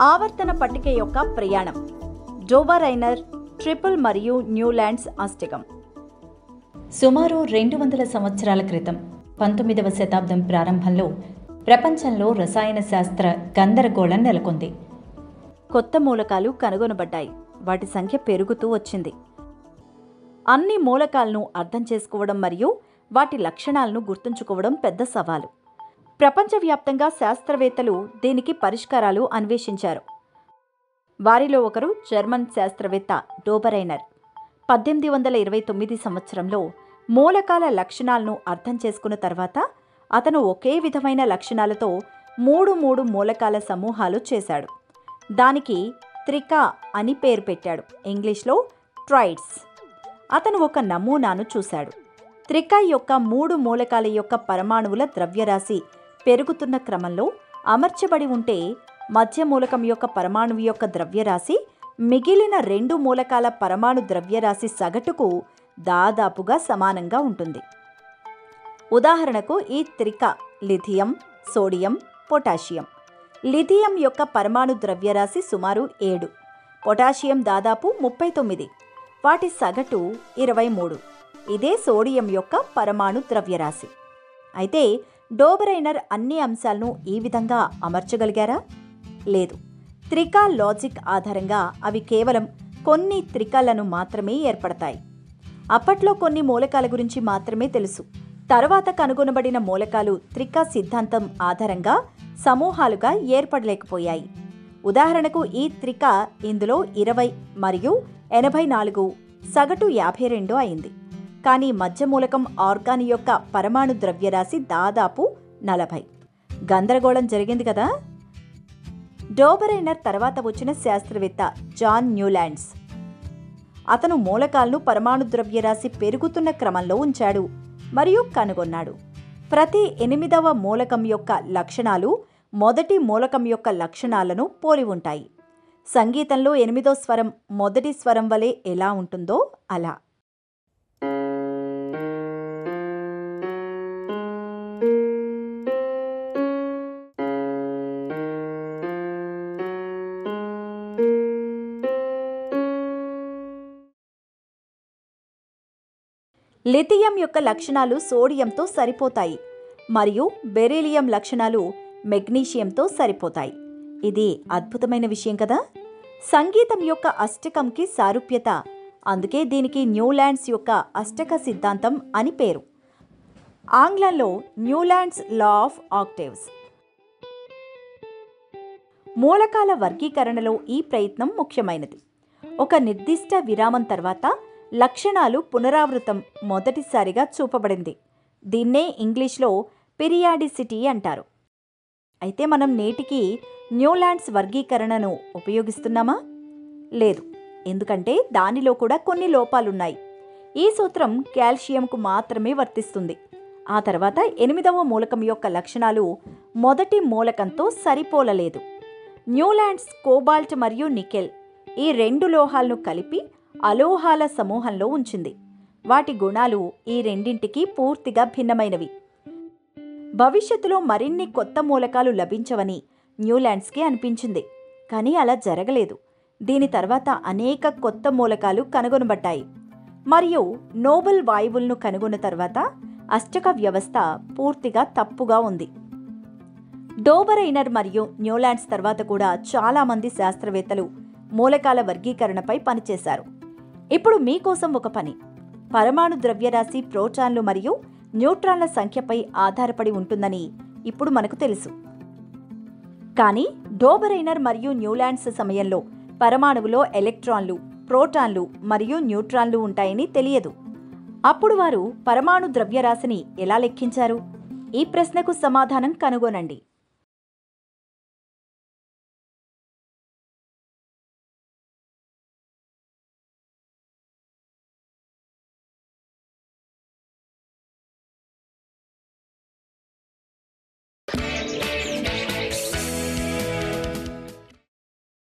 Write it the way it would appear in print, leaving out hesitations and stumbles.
ఆవర్తన పట్టిక యొక్క ప్రయాణం. డోబరైనర్, ట్రిపుల్ మరియు న్యూలాండ్స్ అష్టకం. సుమారు 200 సంవత్సరాల క్రితం 19వ శతాబ్దం ప్రారంభంలో ప్రపంచంలో రసాయన శాస్త్ర గందరగోళం నెలకొంది. కొత్త మూలకాలు కనుగొనబడ్డాయి. వాటి సంఖ్య పెరుగుతూ వచ్చింది. అన్ని మూలకాలను అర్థం చేసుకోవడం మరియు వాటి లక్షణాలను గుర్తుంచుకోవడం పెద్ద సవాలు. ప్రపంచవ్యాప్తంగా శాస్త్రవేత్తలు దీనికి పరిష్కారాలు అన్వేషించారు. వారిలో ఒకరు జర్మన్ శాస్త్రవేత్త డోబరైనర్. 1829 సంవత్సరంలో మూలకాల లక్షణాలను అర్థం చేసుకున్న తర్వాత అతను ఒకే విధమైన లక్షణాలతో మూడు మూలకాల సమూహాలు చేశాడు. దానికి త్రికా అని పేరు పెట్టాడు. ఇంగ్లీష్లో ట్రైడ్స్. అతను ఒక నమూనాను చూశాడు. త్రికా యొక్క 3 మూలకాల యొక్క పరమాణువుల ద్రవ్యరాశి పెరుగుతున్న క్రమంలో అమర్చబడి ఉంటే మధ్య మూలకం యొక్క పరమాణువు యొక్క ద్రవ్యరాశి మిగిలిన 2 మూలకాల పరమాణు ద్రవ్యరాశి సగటుకు దాదాపుగా సమానంగా ఉంటుంది. ఉదాహరణకు ఈ త్రికా లిథియం, సోడియం, పొటాషియం. లిథియం యొక్క పరమాణు ద్రవ్యరాశి సుమారు 7, పొటాషియం దాదాపు 39, వాటి సగటు 23. ఇదే సోడియం యొక్క పరమాణు ద్రవ్యరాశి. అయితే డోబరైనర్ అన్ని అంశాలను ఈ విధంగా అమర్చగలిగారా? లేదు. త్రికా లాజిక్ ఆధారంగా అవి కేవలం కొన్ని త్రికాలను మాత్రమే ఏర్పడతాయి. అప్పట్లో కొన్ని మూలకాల గురించి మాత్రమే తెలుసు. తర్వాత కనుగొనబడిన మూలకాలు త్రికా సిద్ధాంతం ఆధారంగా సమూహాలుగా ఏర్పడలేకపోయాయి. ఉదాహరణకు ఈ త్రికా ఇందులో 20 మరియు 84, సగటు 52 అయింది. కానీ మధ్య మూలకం ఆర్గాన్ యొక్క పరమాణు ద్రవ్యరాశి దాదాపు 40. గందరగోళం జరిగింది కదా. డోబరైనర్ తర్వాత వచ్చిన శాస్త్రవేత్త జాన్ న్యూలాండ్స్. అతను మూలకాలను పరమాణు ద్రవ్యరాశి పెరుగుతున్న క్రమంలో ఉంచాడు మరియు కనుగొన్నాడు. ప్రతి 8వ మూలకం యొక్క లక్షణాలు మొదటి మూలకం యొక్క లక్షణాలను పోలి ఉంటాయి. సంగీతంలో 8వ స్వరం మొదటి స్వరం వలె ఎలా ఉంటుందో అలా. లిథియం యొక్క లక్షణాలు సోడియంతో సరిపోతాయి మరియు బెరీలియం లక్షణాలు మెగ్నీషియంతో సరిపోతాయి. ఇది అద్భుతమైన విషయం కదా. సంగీతం యొక్క అష్టకంకి సారూప్యత. అందుకే దీనికి న్యూలాండ్స్ యొక్క అష్టక సిద్ధాంతం అని పేరు. ఆంగ్లంలో న్యూలాండ్స్ లా ఆఫ్ ఆక్టేవ్స్. మూలకాల వర్గీకరణలో ఈ ప్రయత్నం ముఖ్యమైనది. ఒక నిర్దిష్ట విరామం తర్వాత లక్షణాలు పునరావృతం మొదటిసారిగా చూపబడింది. దీన్నే ఇంగ్లీష్లో పీరియాడిసిటీ అంటారు. అయితే మనం నేటికి న్యూలాండ్స్ వర్గీకరణను ఉపయోగిస్తున్నామా? లేదు. ఎందుకంటే దానిలో కూడా కొన్ని లోపాలున్నాయి. ఈ సూత్రం కాల్షియంకు మాత్రమే వర్తిస్తుంది. ఆ తర్వాత 8వ మూలకం యొక్క లక్షణాలు మొదటి మూలకంతో సరిపోలలేదు. న్యూలాండ్స్ కోబాల్ట్ మరియు నికెల్ ఈ 2 లోహాలను కలిపి అలోహాల సమూహంలో ఉంచింది. వాటి గుణాలు ఈ రెండింటికి పూర్తిగా భిన్నమైనవి. భవిష్యత్తులో మరిన్ని కొత్త మూలకాలు లభించవని న్యూలాండ్స్కి అనిపించింది. కానీ అలా జరగలేదు. దీని తర్వాత అనేక కొత్త మూలకాలు కనుగొనబడ్డాయి మరియు నోబెల్ వాయువులను కనుగొన్న తర్వాత అష్టక వ్యవస్థ పూర్తిగా తప్పుగా ఉంది. డోబరైనర్ మరియు న్యూలాండ్స్ తర్వాత కూడా చాలామంది శాస్త్రవేత్తలు మూలకాల వర్గీకరణపై పనిచేశారు. ఇప్పుడు మీకోసం ఒక పని. పరమాణు ద్రవ్యరాశి ప్రోటాన్లు మరియు న్యూట్రాన్ల సంఖ్యపై ఆధారపడి ఉంటుందని ఇప్పుడు మనకు తెలుసు. కానీ డోబరైనర్ మరియు న్యూలాండ్స్ సమయంలో పరమాణువులో ఎలక్ట్రాన్లు, ప్రోటాన్లు మరియు న్యూట్రాన్లు ఉంటాయని తెలియదు. అప్పుడు వారు పరమాణు ద్రవ్యరాశిని ఎలా లెక్కించారు? ఈ ప్రశ్నకు సమాధానం కనుగొనండి.